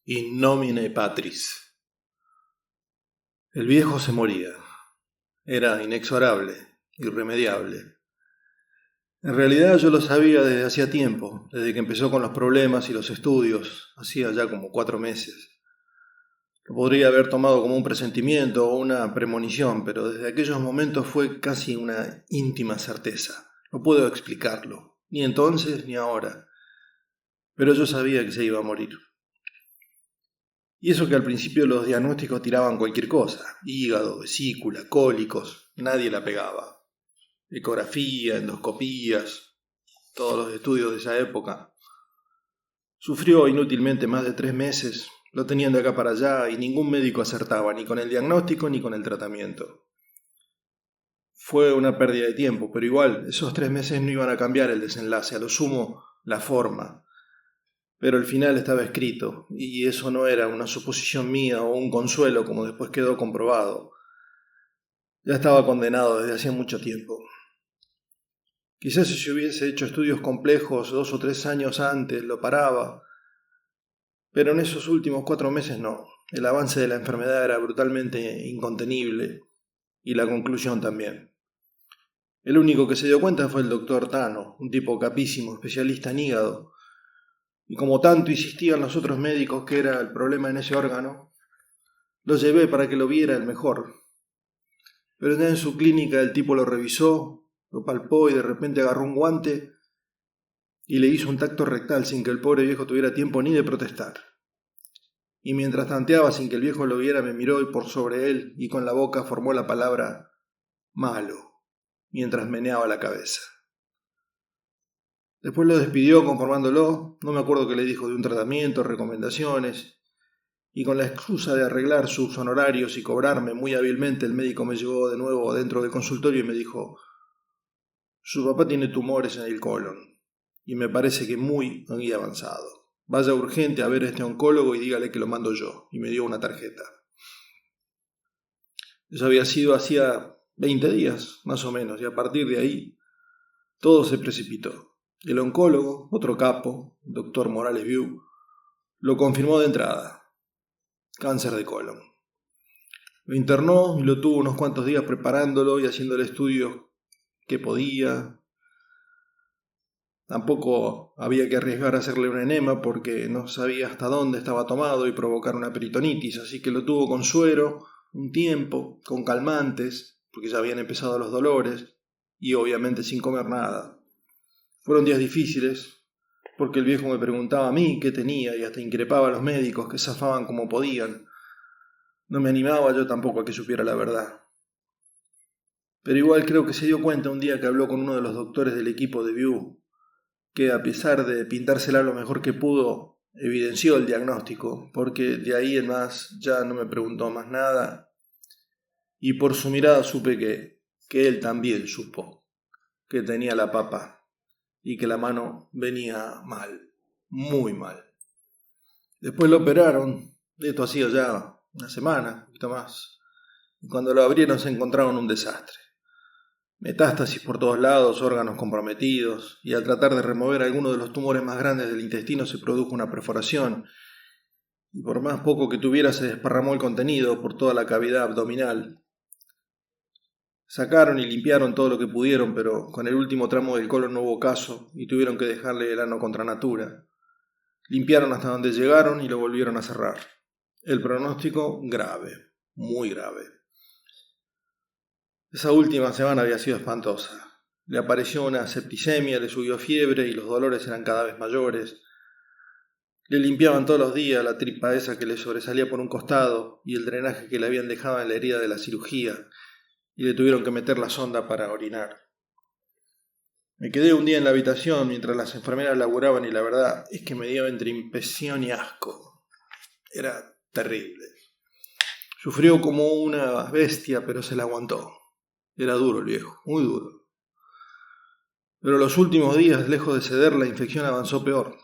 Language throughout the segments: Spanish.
In nomine Patris. El viejo se moría. Era inexorable, irremediable. En realidad yo lo sabía desde hacía tiempo, desde que empezó con los problemas y los estudios, hacía ya como 4 meses. Lo podría haber tomado como un presentimiento o una premonición, pero desde aquellos momentos fue casi una íntima certeza. No puedo explicarlo, ni entonces ni ahora. Pero yo sabía que se iba a morir. Y eso que al principio los diagnósticos tiraban cualquier cosa, hígado, vesícula, cólicos, nadie la pegaba. Ecografía, endoscopías, todos los estudios de esa época. Sufrió inútilmente más de 3 meses, lo tenían de acá para allá y ningún médico acertaba ni con el diagnóstico ni con el tratamiento. Fue una pérdida de tiempo, pero igual esos 3 meses no iban a cambiar el desenlace, a lo sumo la forma. Pero el final estaba escrito, y eso no era una suposición mía o un consuelo como después quedó comprobado. Ya estaba condenado desde hacía mucho tiempo. Quizás si hubiese hecho estudios complejos 2 o 3 años antes lo paraba, pero en esos últimos 4 meses no. El avance de la enfermedad era brutalmente incontenible, y la conclusión también. El único que se dio cuenta fue el doctor Tano, un tipo capísimo, especialista en hígado. Y como tanto insistían los otros médicos que era el problema en ese órgano, lo llevé para que lo viera el mejor. Pero ya en su clínica el tipo lo revisó, lo palpó y de repente agarró un guante y le hizo un tacto rectal sin que el pobre viejo tuviera tiempo ni de protestar. Y mientras tanteaba sin que el viejo lo viera me miró y por sobre él y con la boca formó la palabra malo, mientras meneaba la cabeza. Después lo despidió conformándolo, no me acuerdo qué le dijo de un tratamiento, recomendaciones, y con la excusa de arreglar sus honorarios y cobrarme muy hábilmente, el médico me llevó de nuevo dentro del consultorio y me dijo: su papá tiene tumores en el colon, y me parece que muy avanzado. Vaya urgente a ver a este oncólogo y dígale que lo mando yo, y me dio una tarjeta. Eso había sido hacía 20 días, más o menos, y a partir de ahí todo se precipitó. El oncólogo, otro capo, el doctor Morales Viu, lo confirmó de entrada: cáncer de colon. Lo internó y lo tuvo unos cuantos días preparándolo y haciendo el estudio que podía. Tampoco había que arriesgar a hacerle un enema porque no sabía hasta dónde estaba tomado y provocar una peritonitis, así que lo tuvo con suero un tiempo, con calmantes, porque ya habían empezado los dolores, y obviamente sin comer nada. Fueron días difíciles, porque el viejo me preguntaba a mí qué tenía y hasta increpaba a los médicos que zafaban como podían. No me animaba yo tampoco a que supiera la verdad. Pero igual creo que se dio cuenta un día que habló con uno de los doctores del equipo de Viu, que a pesar de pintársela lo mejor que pudo, evidenció el diagnóstico, porque de ahí en más ya no me preguntó más nada, y por su mirada supe que él también supo que tenía la papa y que la mano venía mal, muy mal. Después lo operaron, esto hacía ya una semana, un poquito más, y cuando lo abrieron se encontraron un desastre. Metástasis por todos lados, órganos comprometidos, y al tratar de remover alguno de los tumores más grandes del intestino se produjo una perforación, y por más poco que tuviera se desparramó el contenido por toda la cavidad abdominal. Sacaron y limpiaron todo lo que pudieron, pero con el último tramo del colon no hubo caso y tuvieron que dejarle el ano contra natura. Limpiaron hasta donde llegaron y lo volvieron a cerrar. El pronóstico grave, muy grave. Esa última semana había sido espantosa. Le apareció una septicemia, le subió fiebre y los dolores eran cada vez mayores. Le limpiaban todos los días la tripa esa que le sobresalía por un costado y el drenaje que le habían dejado en la herida de la cirugía, y le tuvieron que meter la sonda para orinar. Me quedé un día en la habitación mientras las enfermeras laburaban y la verdad es que me dio entre impresión y asco. Era terrible. Sufrió como una bestia, pero se la aguantó. Era duro el viejo, muy duro. Pero los últimos días, lejos de ceder, la infección avanzó peor.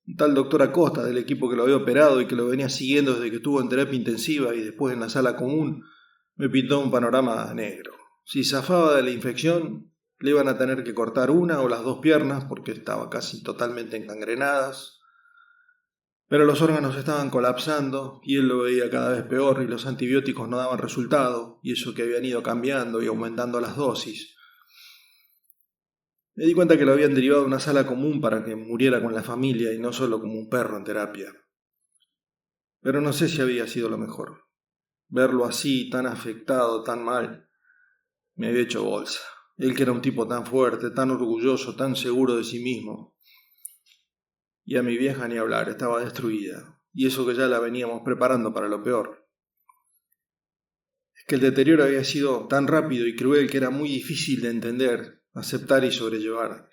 Un tal doctor Acosta, del equipo que lo había operado y que lo venía siguiendo desde que estuvo en terapia intensiva y después en la sala común, me pintó un panorama negro. Si zafaba de la infección, le iban a tener que cortar una o las 2 piernas porque estaba casi totalmente encangrenadas. Pero los órganos estaban colapsando y él lo veía cada vez peor y los antibióticos no daban resultado, y eso que habían ido cambiando y aumentando las dosis. Me di cuenta que lo habían derivado a una sala común para que muriera con la familia y no solo como un perro en terapia. Pero no sé si había sido lo mejor. Verlo así, tan afectado, tan mal, me había hecho bolsa. Él que era un tipo tan fuerte, tan orgulloso, tan seguro de sí mismo. Y a mi vieja ni hablar, estaba destruida. Y eso que ya la veníamos preparando para lo peor. Es que el deterioro había sido tan rápido y cruel que era muy difícil de entender, aceptar y sobrellevar.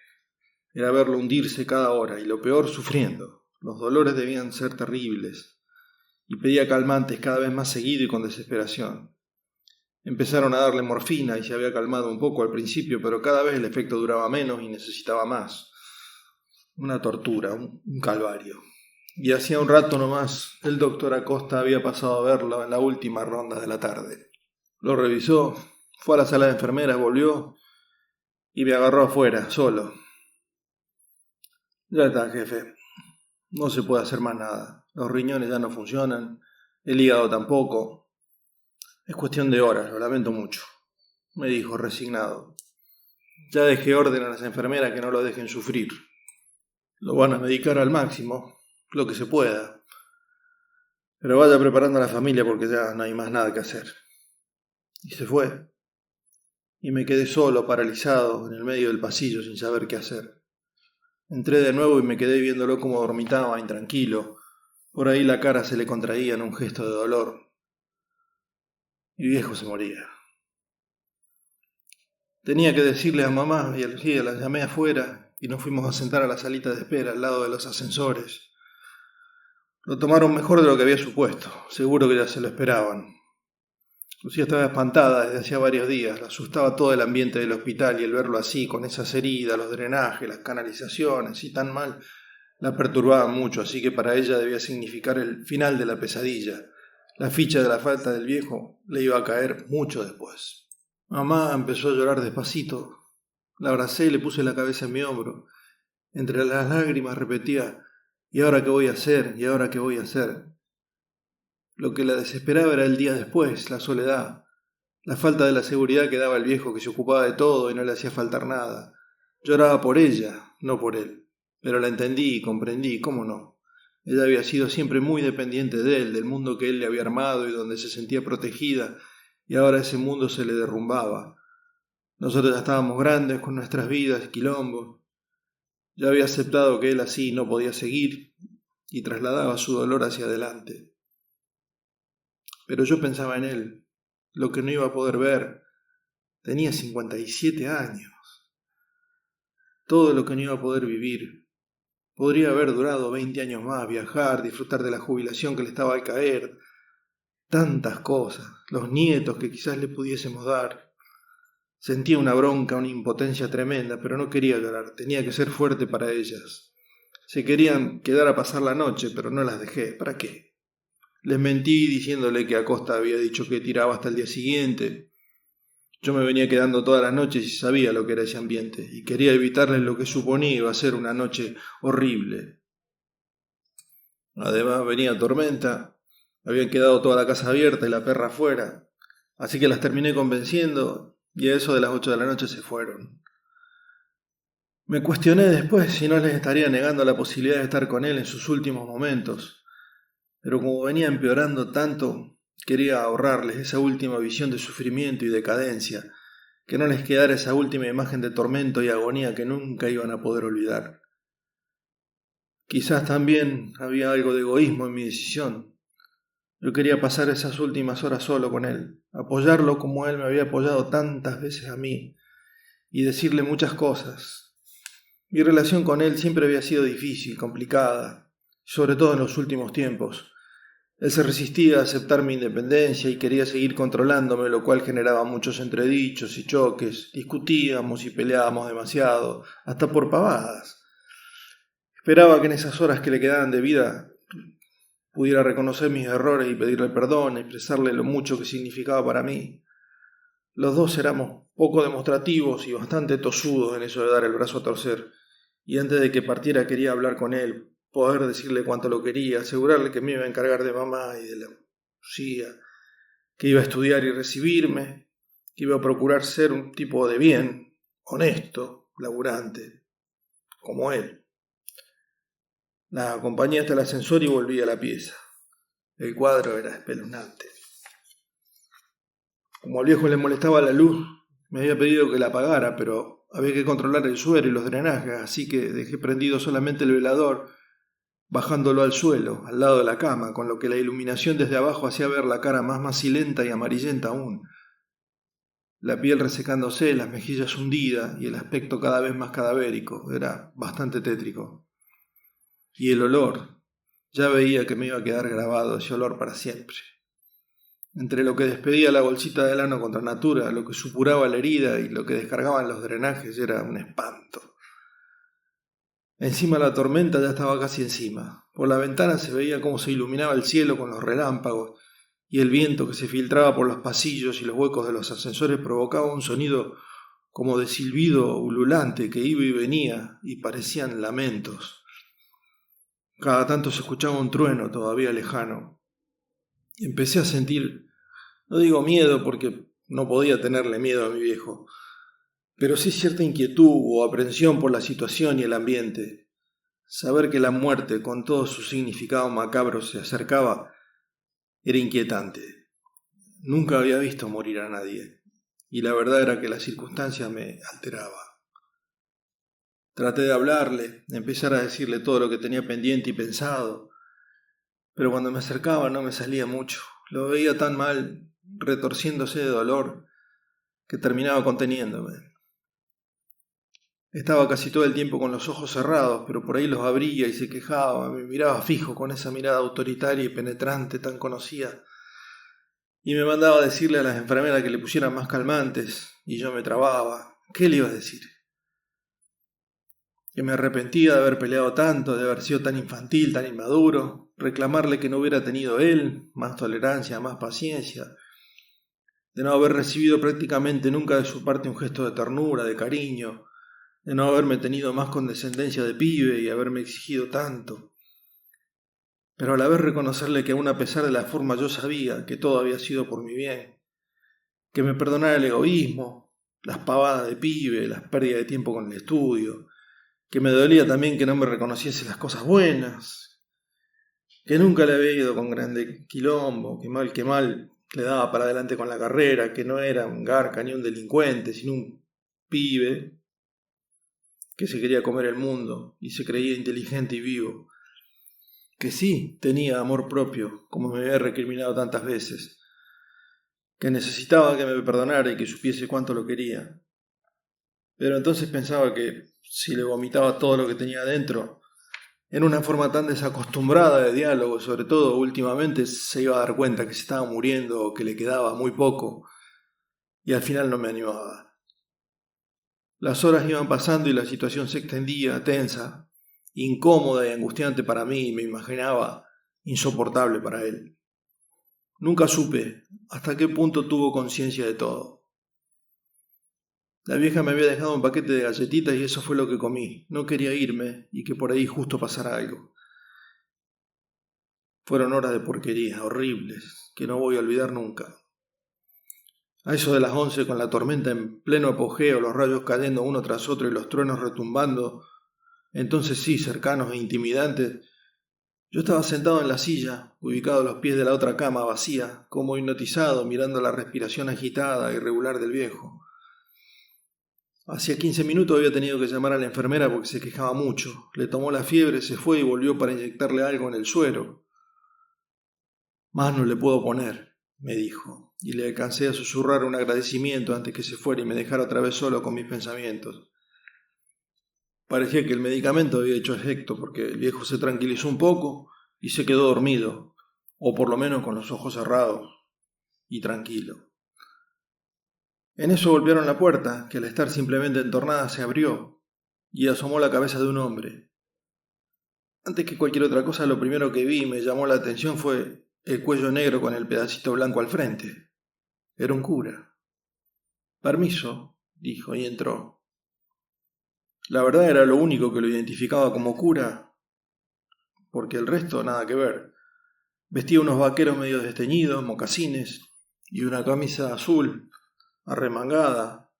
Era verlo hundirse cada hora y lo peor sufriendo. Los dolores debían ser terribles. Y pedía calmantes cada vez más seguido y con desesperación. Empezaron a darle morfina y se había calmado un poco al principio, pero cada vez el efecto duraba menos y necesitaba más. Una tortura, un calvario. Y hacía un rato nomás el doctor Acosta había pasado a verlo en la última ronda de la tarde. Lo revisó, fue a la sala de enfermeras, volvió y me agarró afuera, solo. Ya está, jefe. No se puede hacer más nada. Los riñones ya no funcionan, el hígado tampoco. Es cuestión de horas, lo lamento mucho, me dijo resignado. Ya dejé orden a las enfermeras que no lo dejen sufrir. Lo van a medicar al máximo, lo que se pueda. Pero vaya preparando a la familia porque ya no hay más nada que hacer. Y se fue. Y me quedé solo, paralizado, en el medio del pasillo sin saber qué hacer. Entré de nuevo y me quedé viéndolo como dormitaba, intranquilo. Por ahí la cara se le contraía en un gesto de dolor. Mi viejo se moría. Tenía que decirle a mamá y a Lucía, la llamé afuera y nos fuimos a sentar a la salita de espera al lado de los ascensores. Lo tomaron mejor de lo que había supuesto, seguro que ya se lo esperaban. Lucía estaba espantada desde hacía varios días, la asustaba todo el ambiente del hospital y el verlo así, con esas heridas, los drenajes, las canalizaciones y tan mal, la perturbaba mucho, así que para ella debía significar el final de la pesadilla. La ficha de la falta del viejo le iba a caer mucho después. Mamá empezó a llorar despacito. La abracé y le puse la cabeza en mi hombro. Entre las lágrimas repetía: ¿y ahora qué voy a hacer? ¿Y ahora qué voy a hacer? Lo que la desesperaba era el día después, la soledad, la falta de la seguridad que daba el viejo que se ocupaba de todo y no le hacía faltar nada. Lloraba por ella, no por él. Pero la entendí y comprendí, ¿cómo no? Ella había sido siempre muy dependiente de él, del mundo que él le había armado y donde se sentía protegida, y ahora ese mundo se le derrumbaba. Nosotros ya estábamos grandes con nuestras vidas y quilombos. Ya había aceptado que él así no podía seguir y trasladaba su dolor hacia adelante. Pero yo pensaba en él, lo que no iba a poder ver. Tenía 57 años. Todo lo que no iba a poder vivir. Podría haber durado 20 años más, viajar, disfrutar de la jubilación que le estaba al caer. Tantas cosas, los nietos que quizás le pudiésemos dar. Sentía una bronca, una impotencia tremenda, pero no quería llorar, tenía que ser fuerte para ellas. Se querían quedar a pasar la noche, pero no las dejé. ¿Para qué? Les mentí diciéndole que Acosta había dicho que tiraba hasta el día siguiente. Yo me venía quedando todas las noches y sabía lo que era ese ambiente, y quería evitarles lo que suponía iba a ser una noche horrible. Además venía tormenta, habían quedado toda la casa abierta y la perra afuera, así que las terminé convenciendo y a eso de las 8 de la noche se fueron. Me cuestioné después si no les estaría negando la posibilidad de estar con él en sus últimos momentos, pero como venía empeorando tanto, quería ahorrarles esa última visión de sufrimiento y decadencia, que no les quedara esa última imagen de tormento y agonía que nunca iban a poder olvidar. Quizás también había algo de egoísmo en mi decisión. Yo quería pasar esas últimas horas solo con él, apoyarlo como él me había apoyado tantas veces a mí, y decirle muchas cosas. Mi relación con él siempre había sido difícil, complicada, sobre todo en los últimos tiempos. Él se resistía a aceptar mi independencia y quería seguir controlándome, lo cual generaba muchos entredichos y choques. Discutíamos y peleábamos demasiado, hasta por pavadas. Esperaba que en esas horas que le quedaban de vida pudiera reconocer mis errores y pedirle perdón, expresarle lo mucho que significaba para mí. Los dos éramos poco demostrativos y bastante tosudos en eso de dar el brazo a torcer, y antes de que partiera quería hablar con él, poder decirle cuánto lo quería, asegurarle que me iba a encargar de mamá y de la Lucía, que iba a estudiar y recibirme, que iba a procurar ser un tipo de bien, honesto, laburante, como él. La acompañé hasta el ascensor y volví a la pieza. El cuadro era espeluznante. Como al viejo le molestaba la luz, me había pedido que la apagara, pero había que controlar el suero y los drenajes, así que dejé prendido solamente el velador, bajándolo al suelo, al lado de la cama, con lo que la iluminación desde abajo hacía ver la cara más macilenta y amarillenta aún. La piel resecándose, las mejillas hundidas y el aspecto cada vez más cadavérico. Era bastante tétrico. Y el olor. Ya veía que me iba a quedar grabado ese olor para siempre. Entre lo que despedía la bolsita de lano contra natura, lo que supuraba la herida y lo que descargaban los drenajes era un espanto. Encima la tormenta ya estaba casi encima. Por la ventana se veía cómo se iluminaba el cielo con los relámpagos y el viento que se filtraba por los pasillos y los huecos de los ascensores provocaba un sonido como de silbido ululante que iba y venía y parecían lamentos. Cada tanto se escuchaba un trueno todavía lejano. Empecé a sentir, no digo miedo porque no podía tenerle miedo a mi viejo, pero sí cierta inquietud o aprensión por la situación y el ambiente. Saber que la muerte, con todo su significado macabro, se acercaba era inquietante. Nunca había visto morir a nadie, y la verdad era que la circunstancia me alteraba. Traté de hablarle, de empezar a decirle todo lo que tenía pendiente y pensado, pero cuando me acercaba no me salía mucho. Lo veía tan mal, retorciéndose de dolor, que terminaba conteniéndome. Estaba casi todo el tiempo con los ojos cerrados, pero por ahí los abría y se quejaba, me miraba fijo con esa mirada autoritaria y penetrante tan conocida, y me mandaba a decirle a las enfermeras que le pusieran más calmantes, y yo me trababa. ¿Qué le iba a decir? Que me arrepentía de haber peleado tanto, de haber sido tan infantil, tan inmaduro, reclamarle que no hubiera tenido él más tolerancia, más paciencia, de no haber recibido prácticamente nunca de su parte un gesto de ternura, de cariño, de no haberme tenido más condescendencia de pibe y haberme exigido tanto. Pero a la vez reconocerle que aun a pesar de la forma yo sabía que todo había sido por mi bien, que me perdonara el egoísmo, las pavadas de pibe, las pérdidas de tiempo con el estudio, que me dolía también que no me reconociese las cosas buenas, que nunca le había ido con grande quilombo, que mal le daba para adelante con la carrera, que no era un garca ni un delincuente, sino un pibe que se quería comer el mundo y se creía inteligente y vivo, que sí tenía amor propio, como me había recriminado tantas veces, que necesitaba que me perdonara y que supiese cuánto lo quería. Pero entonces pensaba que si le vomitaba todo lo que tenía adentro, en una forma tan desacostumbrada de diálogo, sobre todo últimamente, se iba a dar cuenta que se estaba muriendo o que le quedaba muy poco, y al final no me animaba. Las horas iban pasando y la situación se extendía, tensa, incómoda y angustiante para mí, y me imaginaba insoportable para él. Nunca supe hasta qué punto tuvo conciencia de todo. La vieja me había dejado un paquete de galletitas y eso fue lo que comí. No quería irme y que por ahí justo pasara algo. Fueron horas de porquería, horribles, que no voy a olvidar nunca. A eso de las 11, con la tormenta en pleno apogeo, los rayos cayendo uno tras otro y los truenos retumbando, entonces sí, cercanos e intimidantes, yo estaba sentado en la silla, ubicado a los pies de la otra cama vacía, como hipnotizado, mirando la respiración agitada e irregular del viejo. Hacía 15 minutos había tenido que llamar a la enfermera porque se quejaba mucho. Le tomó la fiebre, se fue y volvió para inyectarle algo en el suero. Más no le puedo poner, me dijo, y le alcancé a susurrar un agradecimiento antes que se fuera y me dejara otra vez solo con mis pensamientos. Parecía que el medicamento había hecho efecto porque el viejo se tranquilizó un poco y se quedó dormido, o por lo menos con los ojos cerrados y tranquilo. En eso golpearon la puerta, que al estar simplemente entornada se abrió, y asomó la cabeza de un hombre. Antes que cualquier otra cosa, lo primero que vi y me llamó la atención fue el cuello negro con el pedacito blanco al frente. Era un cura. «Permiso», dijo, y entró. La verdad era lo único que lo identificaba como cura, porque el resto nada que ver. Vestía unos vaqueros medio desteñidos, mocasines y una camisa azul, arremangada,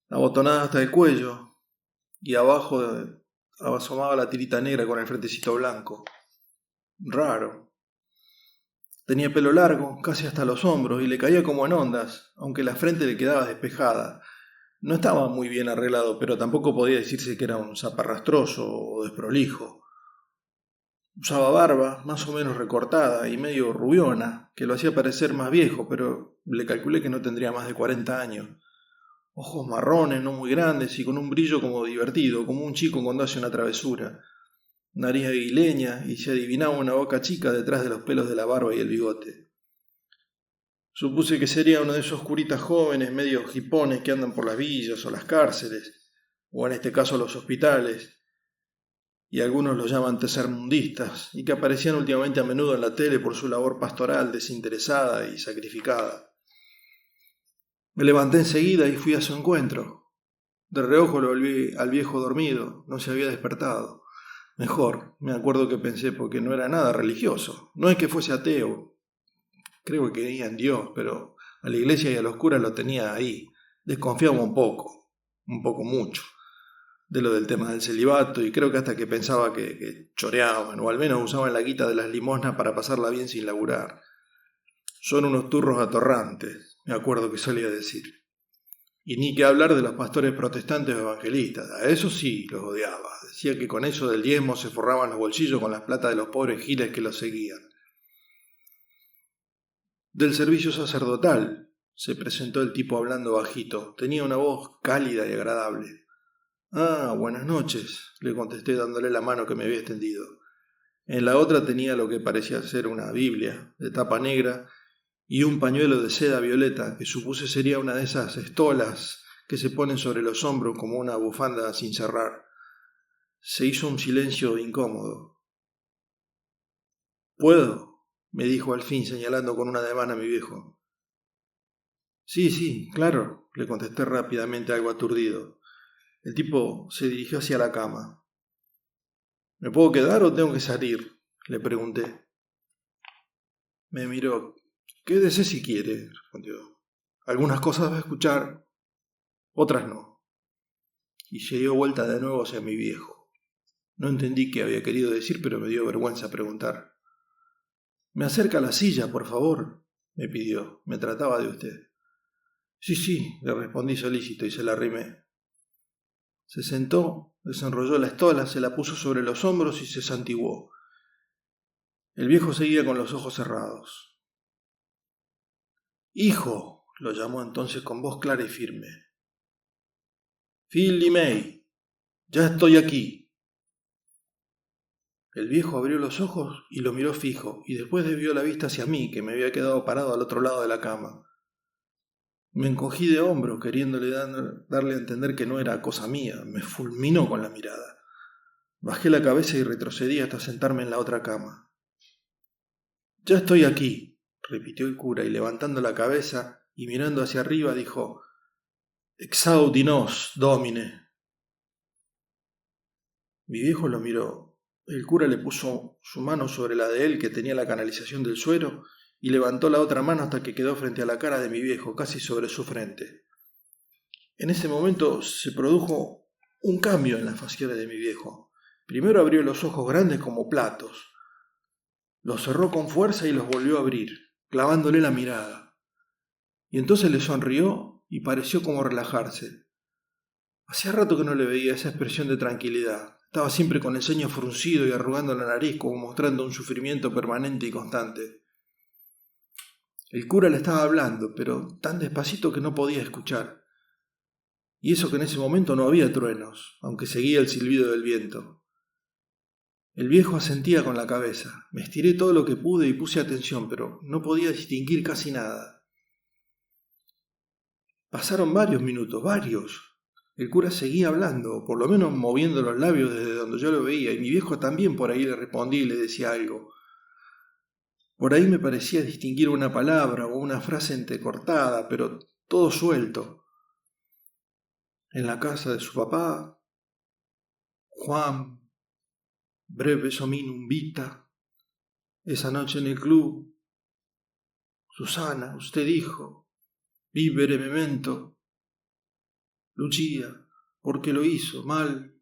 abotonada hasta el cuello, y abajo asomaba la tirita negra con el frentecito blanco. Raro. Tenía pelo largo, casi hasta los hombros, y le caía como en ondas, aunque la frente le quedaba despejada. No estaba muy bien arreglado, pero tampoco podía decirse que era un zaparrastroso o desprolijo. Usaba barba, más o menos recortada y medio rubiona, que lo hacía parecer más viejo, pero le calculé que no tendría más de 40 años. Ojos marrones, no muy grandes y con un brillo como divertido, como un chico cuando hace una travesura. Nariz aguileña y se adivinaba una boca chica detrás de los pelos de la barba y el bigote. Supuse que sería uno de esos curitas jóvenes medio hipones que andan por las villas o las cárceles, o en este caso los hospitales, y algunos los llaman tercermundistas, y que aparecían últimamente a menudo en la tele por su labor pastoral desinteresada y sacrificada. Me levanté enseguida y fui a su encuentro. De reojo lo volví al viejo dormido, no se había despertado. Mejor, me acuerdo que pensé, porque no era nada religioso. No es que fuese ateo, creo que creía en Dios, pero a la iglesia y a los curas lo tenía ahí. Desconfiaba un poco mucho, de lo del tema del celibato, y creo que hasta que pensaba que choreaban, o al menos usaban la guita de las limosnas para pasarla bien sin laburar. Son unos turros atorrantes, me acuerdo que solía decir. Y ni que hablar de los pastores protestantes o evangelistas, a eso sí los odiaba. Decía que con eso del diezmo se forraban los bolsillos con las plata de los pobres giles que los seguían. Del servicio sacerdotal, se presentó el tipo hablando bajito. Tenía una voz cálida y agradable. Ah, buenas noches, le contesté dándole la mano que me había extendido. En la otra tenía lo que parecía ser una Biblia, de tapa negra, y un pañuelo de seda violeta, que supuse sería una de esas estolas que se ponen sobre los hombros como una bufanda sin cerrar. Se hizo un silencio incómodo. ¿Puedo?, me dijo al fin, señalando con un ademán a mi viejo. Sí, claro, le contesté rápidamente, algo aturdido. El tipo se dirigió hacia la cama. ¿Me puedo quedar o tengo que salir?, le pregunté. Me miró. Quédese si quiere, respondió. Algunas cosas va a escuchar, otras no. Y se dio vuelta de nuevo hacia mi viejo. No entendí qué había querido decir, pero me dio vergüenza preguntar. «¿Me acerca a la silla, por favor?», me pidió. Me trataba de usted. Sí, le respondí solícito y se la arrimé. Se sentó, desenrolló la estola, se la puso sobre los hombros y se santiguó. El viejo seguía con los ojos cerrados. «Hijo», lo llamó entonces con voz clara y firme. «Phil May, ya estoy aquí». El viejo abrió los ojos y lo miró fijo, y después desvió la vista hacia mí, que me había quedado parado al otro lado de la cama. Me encogí de hombros, queriéndole darle a entender que no era cosa mía. Me fulminó con la mirada. Bajé la cabeza y retrocedí hasta sentarme en la otra cama. «Ya estoy aquí», repitió el cura, y levantando la cabeza y mirando hacia arriba dijo: «Exaudi nos, Domine». Mi viejo lo miró. El cura le puso su mano sobre la de él, que tenía la canalización del suero, y levantó la otra mano hasta que quedó frente a la cara de mi viejo, casi sobre su frente. En ese momento se produjo un cambio en las facciones de mi viejo. Primero abrió los ojos grandes como platos. Los cerró con fuerza y los volvió a abrir, clavándole la mirada. Y entonces le sonrió y pareció como relajarse. Hacía rato que no le veía esa expresión de tranquilidad. Estaba siempre con el ceño fruncido y arrugando la nariz, como mostrando un sufrimiento permanente y constante. El cura le estaba hablando, pero tan despacito que no podía escuchar. Y eso que en ese momento no había truenos, aunque seguía el silbido del viento. El viejo asentía con la cabeza. Me estiré todo lo que pude y puse atención, pero no podía distinguir casi nada. Pasaron varios minutos, varios. El cura seguía hablando, o por lo menos moviendo los labios desde donde yo lo veía, y mi viejo también por ahí le respondía y le decía algo. Por ahí me parecía distinguir una palabra o una frase entrecortada, pero todo suelto. En la casa de su papá, Juan, breve sominum vita. Esa noche en el club, Susana, usted dijo, vivere memento. Lucia, ¿por qué lo hizo? Mal.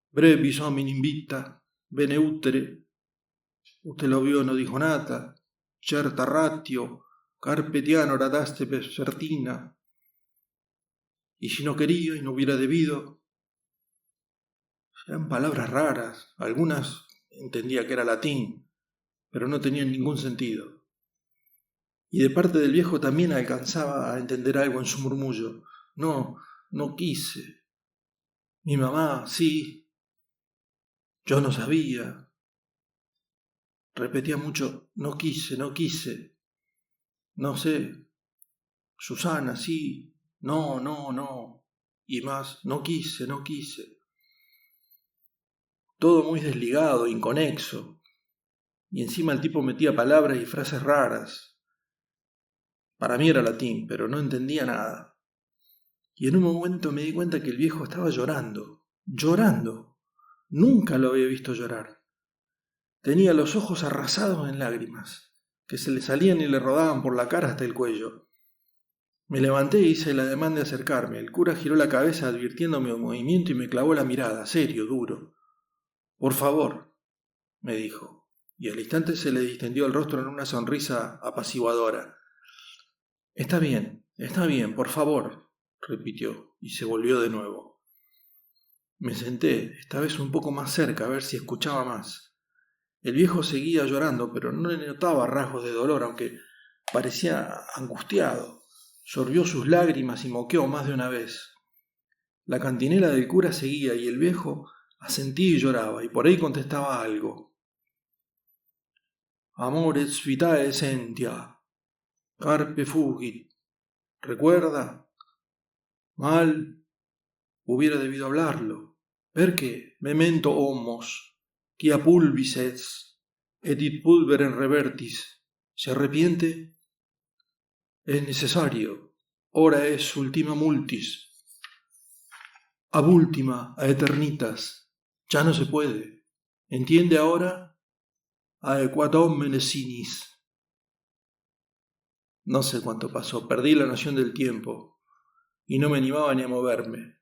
Brevis hominim vita, bene utere. Usted lo vio, no dijo nada. Certa ratio, carpe diem radaste vespertina. Y si no quería y no hubiera debido. Eran palabras raras, algunas entendía que era latín, pero no tenían ningún sentido. Y de parte del viejo también alcanzaba a entender algo en su murmullo. No quise. Mi mamá, sí. Yo no sabía. Repetía mucho, no quise. No sé. Susana, sí. No. Y más, no quise. Todo muy desligado, inconexo. Y encima el tipo metía palabras y frases raras. Para mí era latín, pero no entendía nada. Y en un momento me di cuenta que el viejo estaba llorando. Nunca lo había visto llorar. Tenía los ojos arrasados en lágrimas, que se le salían y le rodaban por la cara hasta el cuello. Me levanté y hice el ademán de acercarme. El cura giró la cabeza advirtiéndome un movimiento y me clavó la mirada, serio, duro. Por favor, me dijo, y al instante se le distendió el rostro en una sonrisa apaciguadora. Está bien, por favor, repitió, y se volvió de nuevo. Me senté, esta vez un poco más cerca, a ver si escuchaba más. El viejo seguía llorando, pero no le notaba rasgos de dolor, aunque parecía angustiado. Sorbió sus lágrimas y moqueó más de una vez. La cantinela del cura seguía y el viejo asentía y lloraba, y por ahí contestaba algo. Amores vitae sentia, carpe fugit. ¿Recuerda? Mal. Hubiera debido hablarlo. Perché memento homos, quia pulvis et id pulverem revertis. ¿Se arrepiente? Es necesario. Ora es ultima multis. Ab ultima, a eternitas. Ya no se puede. ¿Entiende ahora? Aequat homine sinis. No sé cuánto pasó. Perdí la noción del tiempo y no me animaba ni a moverme.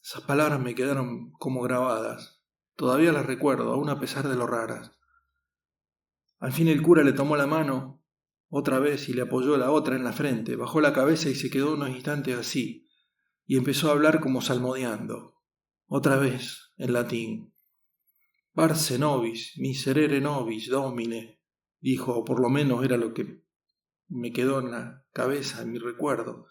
Esas palabras me quedaron como grabadas. Todavía las recuerdo, aún a pesar de lo raras. Al fin el cura le tomó la mano otra vez y le apoyó la otra en la frente, bajó la cabeza y se quedó unos instantes así, y empezó a hablar como salmodiando, otra vez en latín. Parce nobis, miserere nobis, domine, dijo, o por lo menos era lo que me quedó en la cabeza, en mi recuerdo.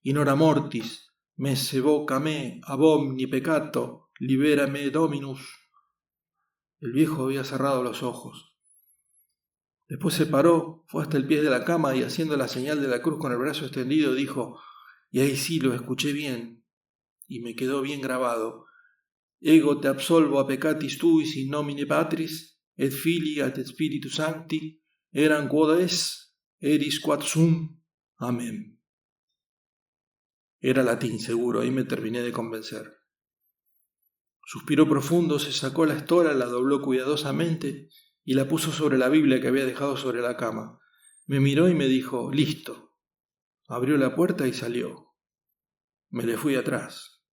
In hora mortis, messe voca me, ab omni peccato, libera me dominus. El viejo había cerrado los ojos. Después se paró, fue hasta el pie de la cama y haciendo la señal de la cruz con el brazo extendido dijo, y ahí sí lo escuché bien, y me quedó bien grabado, ego te absolvo a peccatis tuis in nomine Patris, et Filii et Spiritus Sancti, eran quod es, eris quod sum. Amén. Era latín seguro, ahí me terminé de convencer. Suspiró profundo, se sacó la estola, la dobló cuidadosamente y la puso sobre la Biblia que había dejado sobre la cama. Me miró y me dijo, listo. Abrió la puerta y salió. Me le fui atrás.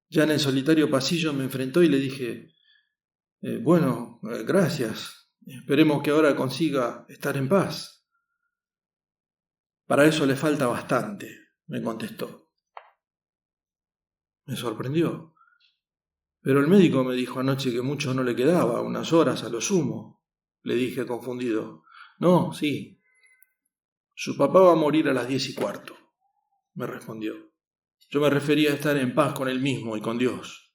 Ya en el solitario pasillo me enfrentó y le dije, gracias. Esperemos que ahora consiga estar en paz. Para eso le falta bastante, me contestó. Me sorprendió. Pero el médico me dijo anoche que mucho no le quedaba, unas horas a lo sumo. Le dije confundido. No, sí. Su papá va a morir a las 10:15, me respondió. Yo me refería a estar en paz con él mismo y con Dios.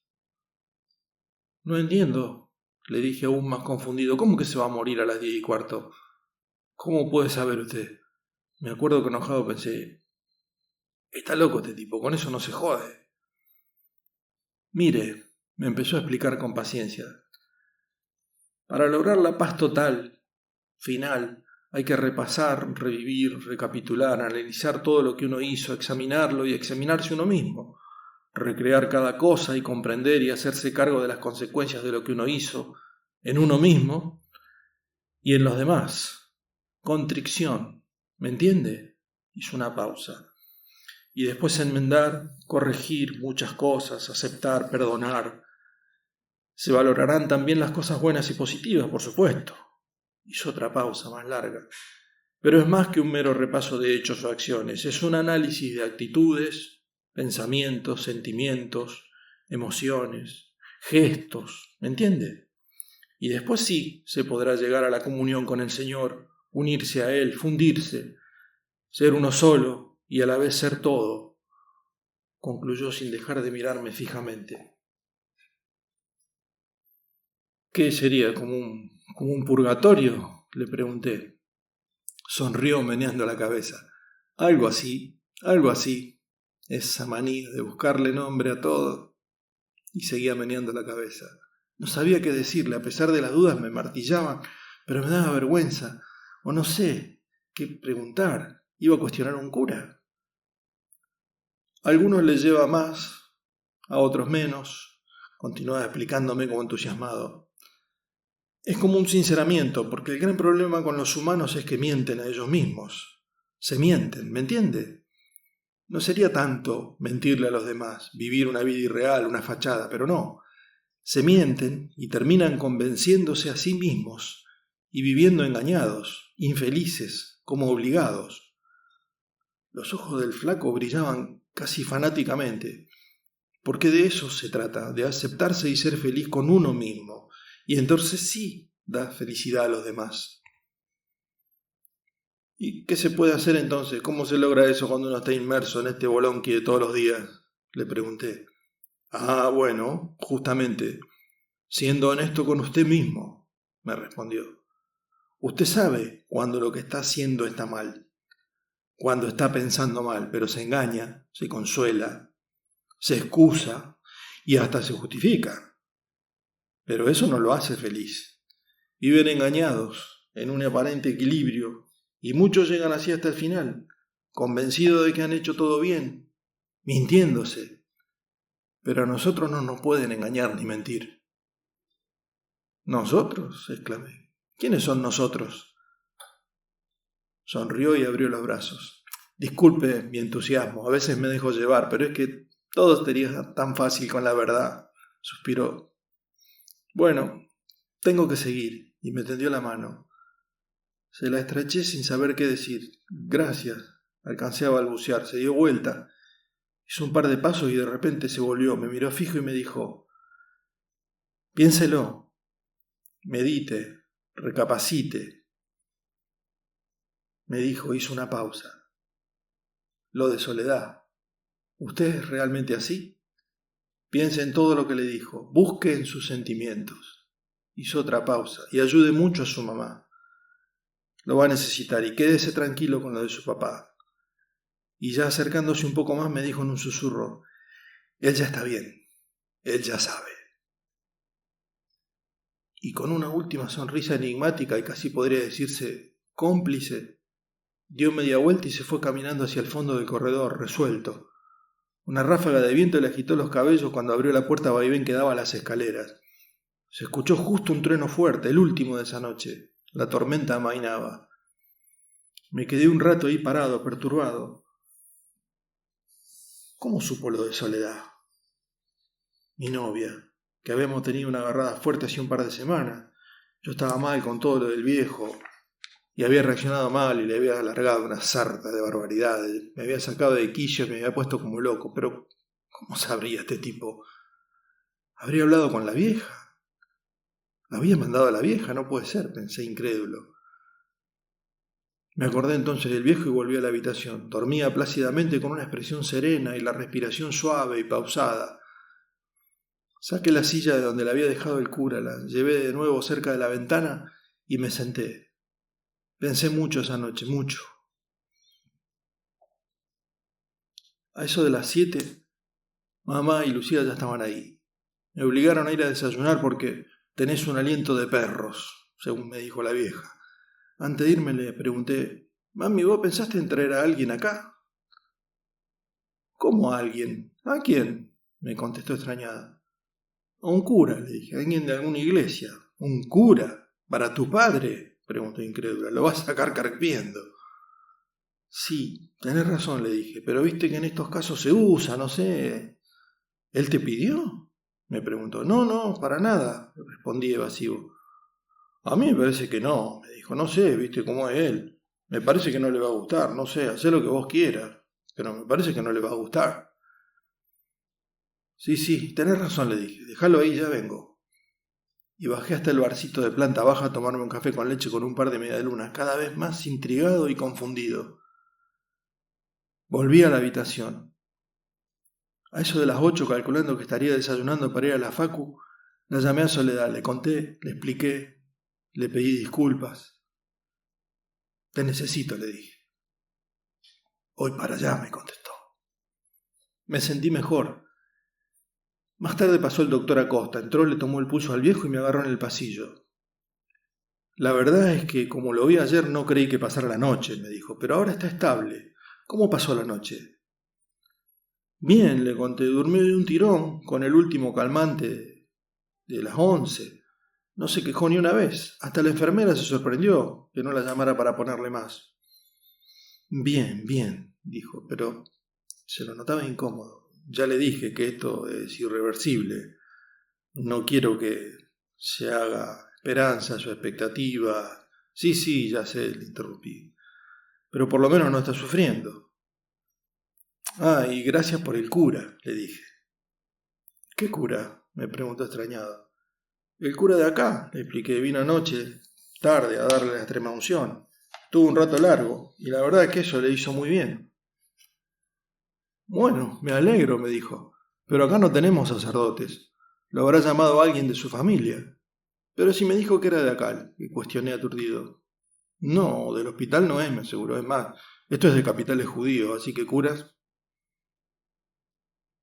No entiendo, le dije aún más confundido. ¿Cómo que se va a morir a las 10:15? ¿Cómo puede saber usted? Me acuerdo que enojado pensé, está loco este tipo, con eso no se jode. Mire, me empezó a explicar con paciencia. Para lograr la paz total, final, hay que repasar, revivir, recapitular, analizar todo lo que uno hizo, examinarlo y examinarse uno mismo. recrear cada cosa y comprender y hacerse cargo de las consecuencias de lo que uno hizo en uno mismo y en los demás. Contrición, ¿me entiende? Hizo una pausa. Y después enmendar, corregir muchas cosas, aceptar, perdonar. Se valorarán también las cosas buenas y positivas, por supuesto. Hizo otra pausa más larga. Pero es más que un mero repaso de hechos o acciones, es un análisis de actitudes, pensamientos, sentimientos, emociones, gestos, ¿me entiende? Y después sí se podrá llegar a la comunión con el Señor, unirse a Él, fundirse, ser uno solo y a la vez ser todo, concluyó sin dejar de mirarme fijamente. ¿Qué sería? ¿Como un purgatorio?, le pregunté. Sonrió meneando la cabeza. Algo así. Esa manía de buscarle nombre a todo. Y seguía meneando la cabeza. No sabía qué decirle, a pesar de las dudas me martillaban, pero me daba vergüenza, o no sé qué preguntar. ¿Iba a cuestionar a un cura? A algunos les lleva más, a otros menos, continuaba explicándome como entusiasmado. Es como un sinceramiento, porque el gran problema con los humanos es que mienten a ellos mismos. Se mienten, ¿me entiende? No sería tanto mentirle a los demás, vivir una vida irreal, una fachada, pero no. Se mienten y terminan convenciéndose a sí mismos y viviendo engañados, infelices, como obligados. Los ojos del flaco brillaban casi fanáticamente, porque de eso se trata, de aceptarse y ser feliz con uno mismo. Y entonces sí da felicidad a los demás. ¿Y qué se puede hacer entonces? ¿Cómo se logra eso cuando uno está inmerso en este bolonqui de todos los días?, le pregunté. Bueno, justamente, siendo honesto con usted mismo, me respondió. Usted sabe cuando lo que está haciendo está mal, cuando está pensando mal, pero se engaña, se consuela, se excusa y hasta se justifica. Pero eso no lo hace feliz. Viven engañados, en un aparente equilibrio, y muchos llegan así hasta el final, convencidos de que han hecho todo bien, mintiéndose. Pero a nosotros no nos pueden engañar ni mentir. ¿Nosotros?, exclamé. ¿Quiénes son nosotros? Sonrió y abrió los brazos. Disculpe mi entusiasmo, a veces me dejo llevar, pero es que todo sería tan fácil con la verdad, suspiró. Bueno, tengo que seguir, y me tendió la mano. Se la estreché sin saber qué decir. Gracias, alcancé a balbucear. Se dio vuelta, hizo un par de pasos y de repente se volvió, me miró fijo y me dijo: piénselo, medite, recapacite. Me dijo, hizo una pausa. Lo de Soledad. ¿Usted es realmente así? Piense en todo lo que le dijo, busque en sus sentimientos. Hizo otra pausa y ayude mucho a su mamá. Lo va a necesitar y quédese tranquilo con lo de su papá. Y ya acercándose un poco más me dijo en un susurro: él ya está bien, él ya sabe. Y con una última sonrisa enigmática y casi podría decirse cómplice, dio media vuelta y se fue caminando hacia el fondo del corredor, resuelto. Una ráfaga de viento le agitó los cabellos cuando abrió la puerta vaivén que daba a las escaleras. Se escuchó justo un trueno fuerte, el último de esa noche. La tormenta amainaba. Me quedé un rato ahí parado, perturbado. ¿Cómo supo lo de Soledad? Mi novia, que habíamos tenido una agarrada fuerte hace un par de semanas. Yo estaba mal con todo lo del viejo y había reaccionado mal y le había alargado una sarta de barbaridades. Me había sacado de quicio y me había puesto como loco. Pero, ¿cómo sabría este tipo? ¿Habría hablado con la vieja? ¿La había mandado a la vieja? No puede ser, pensé incrédulo. Me acordé entonces del viejo y volví a la habitación. Dormía plácidamente con una expresión serena y la respiración suave y pausada. Saqué la silla de donde la había dejado el cura, la llevé de nuevo cerca de la ventana y me senté. Pensé mucho esa noche, mucho. A eso de las 7, mamá y Lucía ya estaban ahí. Me obligaron a ir a desayunar porque tenés un aliento de perros, según me dijo la vieja. Antes de irme le pregunté: mami, ¿vos pensaste en traer a alguien acá? ¿Cómo a alguien? ¿A quién? me contestó extrañada. A un cura, le dije, alguien de alguna iglesia. ¿Un cura? ¿Para tu padre? Preguntó incrédula. ¿Lo vas a sacar carpiendo? Sí, tenés razón, le dije, pero viste que en estos casos se usa, no sé. ¿Él te pidió? Me preguntó. No, para nada, respondí evasivo. A mí me parece que no, me dijo, no sé, viste cómo es él. Me parece que no le va a gustar, no sé, hacé lo que vos quieras, pero me parece que no le va a gustar. Sí, tenés razón, le dije, déjalo ahí, ya vengo. Y bajé hasta el barcito de planta baja a tomarme un café con leche con un par de medialunas, cada vez más intrigado y confundido. Volví a la habitación. A eso de las 8, calculando que estaría desayunando para ir a la facu, la llamé a Soledad, le conté, le expliqué, le pedí disculpas. Te necesito, le dije. Voy para allá, me contestó. Me sentí mejor. Más tarde pasó el doctor Acosta, entró, le tomó el pulso al viejo y me agarró en el pasillo. La verdad es que, como lo vi ayer, no creí que pasara la noche, me dijo, pero ahora está estable. ¿Cómo pasó la noche? Bien, le conté, durmió de un tirón, con el último calmante de las 11. No se quejó ni una vez. Hasta la enfermera se sorprendió que no la llamara para ponerle más. Bien, dijo, pero se lo notaba incómodo. Ya le dije que esto es irreversible. No quiero que se haga esperanzas o expectativas. Sí, ya sé, le interrumpí. Pero por lo menos no está sufriendo. Y gracias por el cura, le dije. ¿Qué cura?, me preguntó extrañado. El cura de acá, le expliqué, vino anoche, tarde, a darle la extrema unción. Tuvo un rato largo, y la verdad es que eso le hizo muy bien. Bueno, me alegro, me dijo, pero acá no tenemos sacerdotes. Lo habrá llamado alguien de su familia. Pero si me dijo que era de acá, le cuestioné aturdido. No, del hospital no es, me aseguró. Es más, esto es de capitales judíos, así que curas.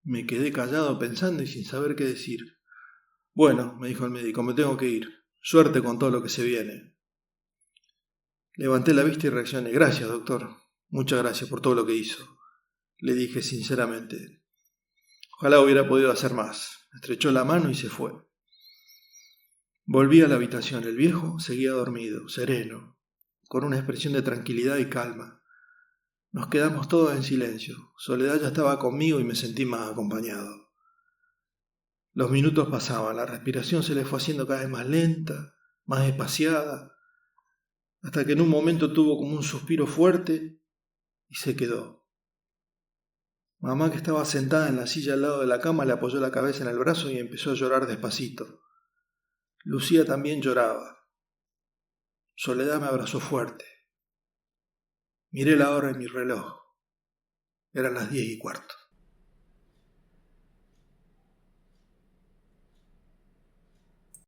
Me quedé callado pensando y sin saber qué decir. Bueno, me dijo el médico, me tengo que ir. Suerte con todo lo que se viene. Levanté la vista y reaccioné. Gracias, doctor. Muchas gracias por todo lo que hizo. Le dije sinceramente. Ojalá hubiera podido hacer más. Me estrechó la mano y se fue. Volví a la habitación. El viejo seguía dormido, sereno, con una expresión de tranquilidad y calma. Nos quedamos todos en silencio. Soledad ya estaba conmigo y me sentí más acompañado. Los minutos pasaban, la respiración se le fue haciendo cada vez más lenta, más espaciada, hasta que en un momento tuvo como un suspiro fuerte y se quedó. Mamá, que estaba sentada en la silla al lado de la cama, le apoyó la cabeza en el brazo y empezó a llorar despacito. Lucía también lloraba. Soledad me abrazó fuerte. Miré la hora en mi reloj. Eran las 10:15.